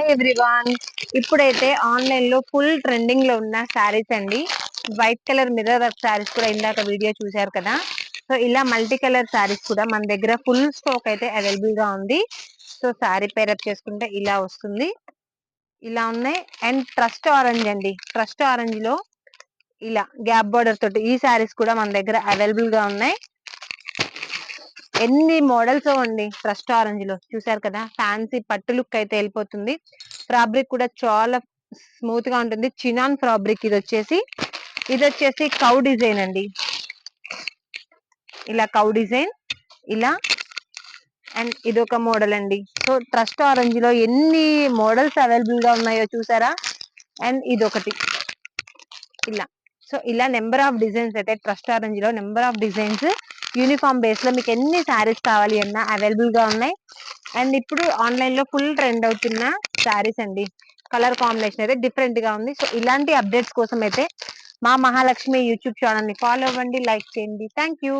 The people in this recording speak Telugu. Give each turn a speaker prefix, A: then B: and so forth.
A: Hi everyone. ఇప్పుడైతే ఆన్లైన్ లో ఫుల్ ట్రెండింగ్ లో ఉన్న శారీస్ అండి. White colour mirror work saris కూడా ఇందాక వీడియో చూశారు కదా. సో ఇలా మల్టీ కలర్ శారీస్ కూడా మన దగ్గర ఫుల్ స్టాక్ అయితే అవైలబుల్ గా ఉంది. సో శారీ పేరప్ చేసుకుంటే ఇలా వస్తుంది, ఇలా ఉన్నాయి. అండ్ ట్రస్ట్ ఆరెంజ్ అండి, ట్రస్ట్ ఆరెంజ్ లో ఇలా గ్యాప్ బార్డర్ తోటి ఈ శారీస్ కూడా మన దగ్గర అవైలబుల్ గా ఉన్నాయి. ఎన్ని మోడల్స్ అండి. ట్రస్ట్ ఆరెంజ్ లో చూసారు కదా, ఫ్యాన్సీ పట్టు లుక్ అయితే వెళ్ళిపోతుంది. ఫ్యాబ్రిక్ కూడా చాలా స్మూత్ గా ఉంటుంది. చినాన్ ఫ్యాబ్రిక్ ఇది వచ్చేసి కౌ డిజైన్ అండి. ఇలా కౌ డిజైన్ ఇలా. అండ్ ఇదొక మోడల్ అండి. సో ట్రస్ట్ ఆరెంజ్ లో ఎన్ని మోడల్స్ అవైలబుల్ గా ఉన్నాయో చూసారా. అండ్ ఇదొకటి ఇలా. సో ఇలా నెంబర్ ఆఫ్ డిజైన్స్ అయితే ట్రస్ట్ ఆరెంజ్ లో number of designs uniform base లో మీకు ఎన్ని శారీస్ కావాలి అన్నా అవైలబుల్ గా ఉన్నాయి. అండ్ ఇప్పుడు ఆన్లైన్ లో ఫుల్ ట్రెండ్ అవుతున్న శారీస్ అండి. కలర్ కాంబినేషన్ అయితే డిఫరెంట్ గా ఉంది. సో ఇలాంటి అప్డేట్స్ కోసం అయితే మా మహాలక్ష్మి యూట్యూబ్ ఛానల్ ని ఫాలో అవ్వండి, లైక్ చేయండి. Thank you.